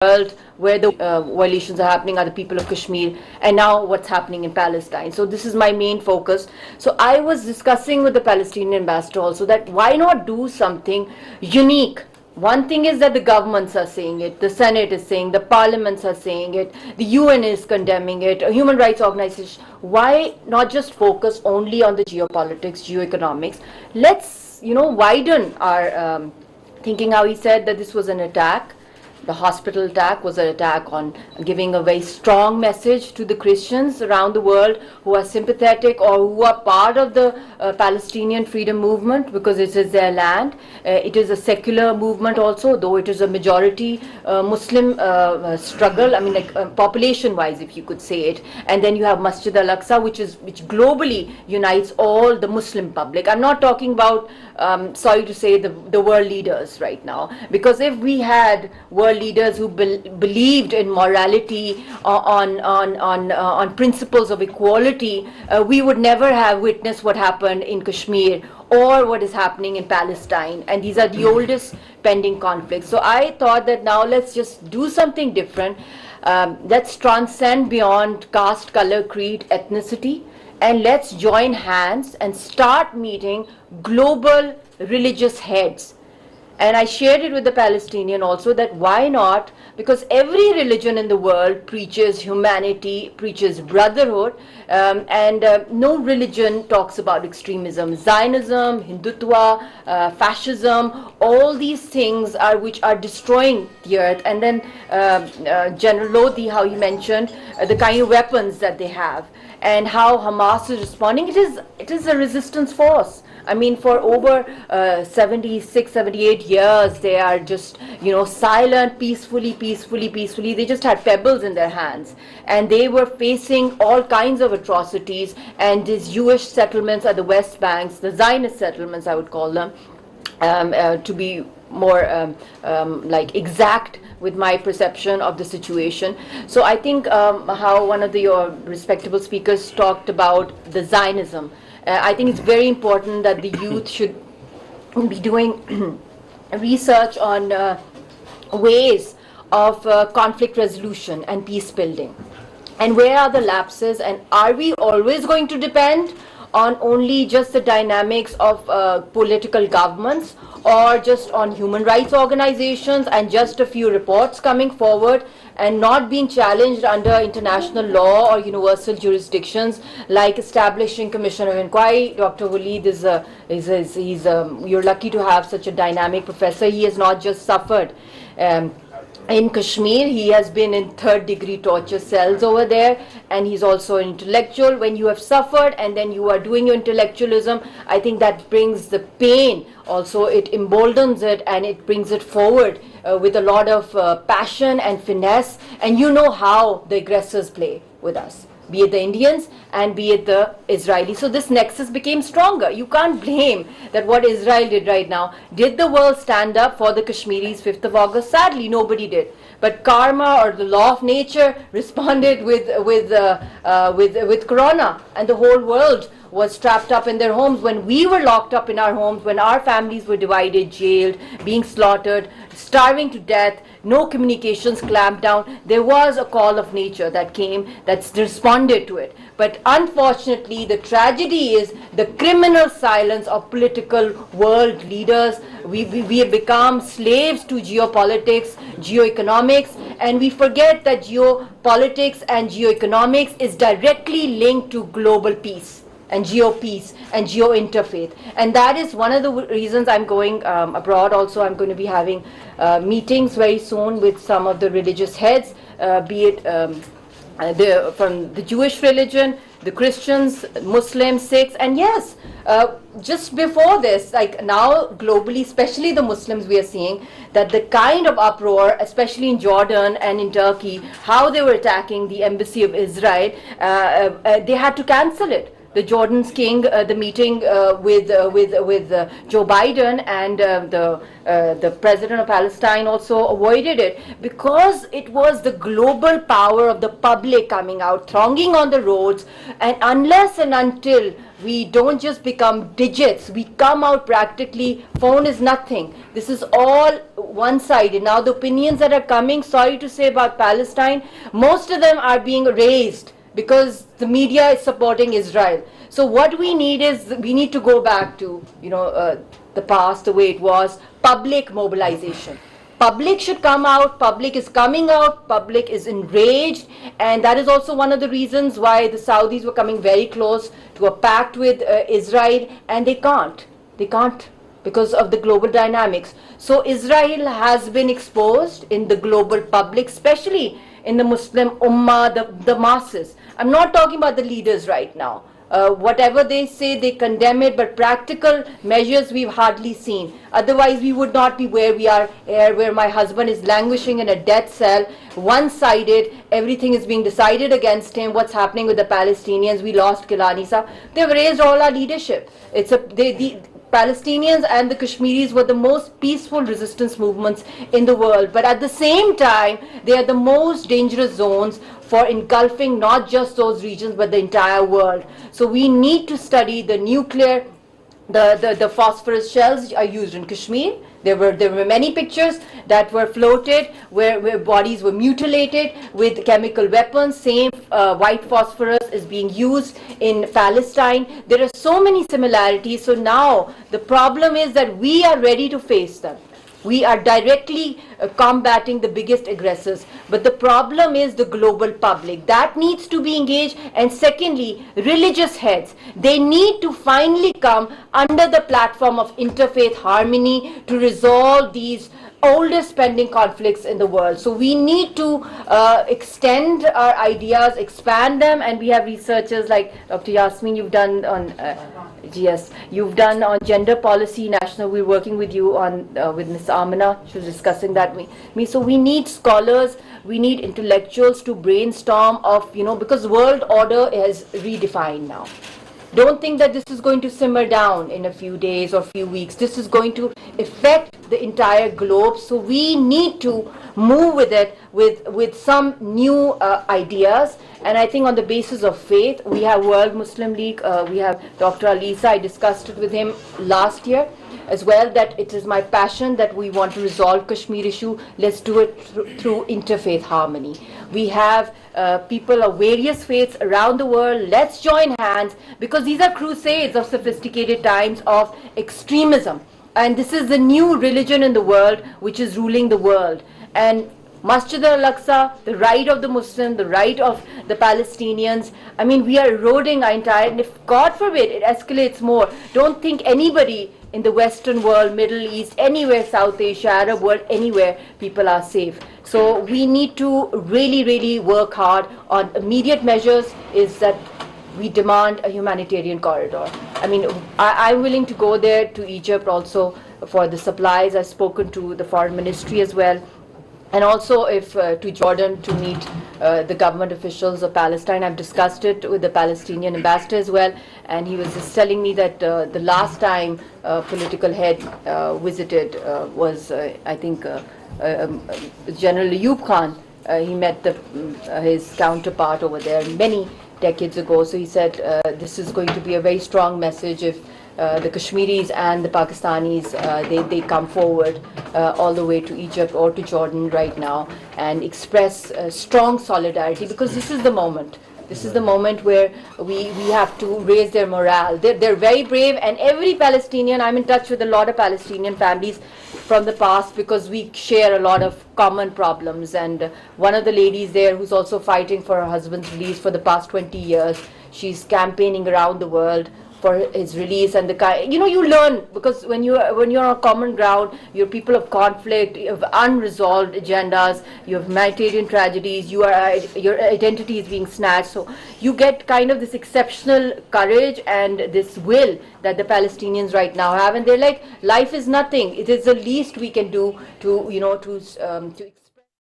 world where the violations are happening are the people of Kashmir, and now what's happening in Palestine. So this is my main focus. So I was discussing with the Palestinian ambassador also that why not do something unique. One thing is that the governments are saying it, the Senate is saying, the parliaments are saying it, the UN is condemning it, human rights organizations. Why not just focus only on the geopolitics, geoeconomics? Let's, widen our thinking. How he said that this was an attack. The hospital attack was an attack on giving a very strong message to the Christians around the world who are sympathetic or who are part of the Palestinian freedom movement, because it is their land. It is a secular movement also, though it is a majority Muslim struggle, I mean, like population-wise, if you could say it. And then you have Masjid al-Aqsa, which globally unites all the Muslim public. I'm not talking about, sorry to say, the world leaders right now, because if we had world leaders who believed in morality, on principles of equality, we would never have witnessed what happened in Kashmir or what is happening in Palestine, and these are the oldest pending conflicts. So I thought that now let's just do something different. Let's transcend beyond caste, color, creed, ethnicity, and let's join hands and start meeting global religious heads. And I shared it with the Palestinian also, that why not, because every religion in the world preaches humanity, preaches brotherhood, and no religion talks about extremism. Zionism, Hindutva, fascism, all these things which are destroying the earth. And then General Lodi, how he mentioned the kind of weapons that they have and how Hamas is responding. It is a resistance force. I mean, for over 76, 78 years, they are just, silent, peacefully. They just had pebbles in their hands. And they were facing all kinds of atrocities. And these Jewish settlements at the West Banks, the Zionist settlements, I would call them, to be more exact with my perception of the situation. So I think how one of your respectable speakers talked about the Zionism. I think it's very important that the youth should be doing research on ways of conflict resolution and peace building. And where are the lapses, and are we always going to depend on only just the dynamics of political governments, or just on human rights organizations and just a few reports coming forward and not being challenged under international law or universal jurisdictions, like establishing Commission of Inquiry? Dr. Waleed you're lucky to have such a dynamic professor. He has not just suffered in Kashmir, he has been in third-degree torture cells over there, and he's also an intellectual. When you have suffered and then you are doing your intellectualism, I think that brings the pain also, it emboldens it and it brings it forward with a lot of passion and finesse, and you know how the aggressors play with us, be it the Indians and be it the Israelis. So this nexus became stronger. You can't blame that what Israel did right now. Did the world stand up for the Kashmiris 5th of August? Sadly, nobody did. But karma, or the law of nature, responded with Corona, and the whole world was trapped up in their homes. When we were locked up in our homes, when our families were divided, jailed, being slaughtered, starving to death, no communications, clamped down, there was a call of nature that came, that responded to it. But unfortunately, the tragedy is the criminal silence of political world leaders. We have become slaves to geopolitics, geoeconomics, and we forget that geopolitics and geoeconomics is directly linked to global peace and geo-peace and geo-interfaith. And that is one of the reasons I'm going abroad also. I'm going to be having meetings very soon with some of the religious heads, be it from the Jewish religion, the Christians, Muslims, Sikhs, and yes, just before this, like now globally, especially the Muslims, we are seeing that the kind of uproar, especially in Jordan and in Turkey, how they were attacking the embassy of Israel, they had to cancel it. the Jordan's king, the meeting with Joe Biden, and the president of Palestine also avoided it because it was the global power of the public coming out, thronging on the roads, and unless and until we don't just become digits, we come out practically, phone is nothing. This is all one-sided. Now the opinions that are coming, sorry to say, about Palestine, most of them are being raised because the media is supporting Israel. So what we need is, we need to go back to, the past, the way it was, public mobilization. Public should come out, public is coming out, public is enraged, and that is also one of the reasons why the Saudis were coming very close to a pact with Israel, and they can't because of the global dynamics. So Israel has been exposed in the global public, especially in the Muslim Ummah, the masses. I'm not talking about the leaders right now. Whatever they say, they condemn it, but practical measures we've hardly seen. Otherwise, we would not be where we are here, where my husband is languishing in a death cell, one-sided, everything is being decided against him. What's happening with the Palestinians? We lost Kilani Sahab. They've raised all our leadership. The Palestinians and the Kashmiris were the most peaceful resistance movements in the world, but at the same time, they are the most dangerous zones for engulfing not just those regions but the entire world. So we need to study the nuclear, the phosphorus shells are used in Kashmir. There were many pictures that were floated where bodies were mutilated with chemical weapons. Same white phosphorus is being used in Palestine. There are so many similarities. So now the problem is that we are ready to face them. We are directly combating the biggest aggressors. But the problem is the global public. That needs to be engaged. And secondly, religious heads. They need to finally come under the platform of interfaith harmony to resolve these oldest pending conflicts in the world. So we need to extend our ideas, expand them, and we have researchers like Dr. Yasmin, you've done on GS, you've done on gender policy national. We're working with you on with Ms. Amina. She was discussing that with me. So we need scholars, we need intellectuals to brainstorm of, because world order is redefined now. Don't think that this is going to simmer down in a few days or few weeks. This is going to affect the entire globe. So we need to move with it with some new ideas. And I think on the basis of faith, we have World Muslim League, we have Dr. Alisa. I discussed it with him last year as well, that it is my passion that we want to resolve Kashmir issue. Let's do it through interfaith harmony. We have people of various faiths around the world. Let's join hands, because these are crusades of sophisticated times of extremism. And this is the new religion in the world which is ruling the world. And Masjid al-Aqsa, the right of the Muslim, the right of the Palestinians. I mean, we are eroding our entire, and if God forbid it escalates more, don't think anybody in the Western world, Middle East, anywhere, South Asia, Arab world, anywhere, people are safe. So we need to really, really work hard on immediate measures. Is that we demand a humanitarian corridor. I mean, I'm willing to go there, to Egypt also for the supplies. I've spoken to the foreign ministry as well. And also to Jordan to meet the government officials of Palestine. I've discussed it with the Palestinian ambassador as well, and he was just telling me that the last time political head visited was, I think, General Ayub Khan. He met his counterpart over there many decades ago. So he said this is going to be a very strong message if the Kashmiris and the Pakistanis, they come forward all the way to Egypt or to Jordan right now and express strong solidarity, because this is the moment. This is the moment where we have to raise their morale. They're very brave, and every Palestinian, I'm in touch with a lot of Palestinian families from the past, because we share a lot of common problems. And one of the ladies there who's also fighting for her husband's release for the past 20 years, she's campaigning around the world for his release. And you learn, because when you're on common ground, you're people of conflict, you have unresolved agendas, you have humanitarian tragedies, your identity is being snatched. So you get kind of this exceptional courage and this will that the Palestinians right now have, and they're like, life is nothing. It is the least we can do to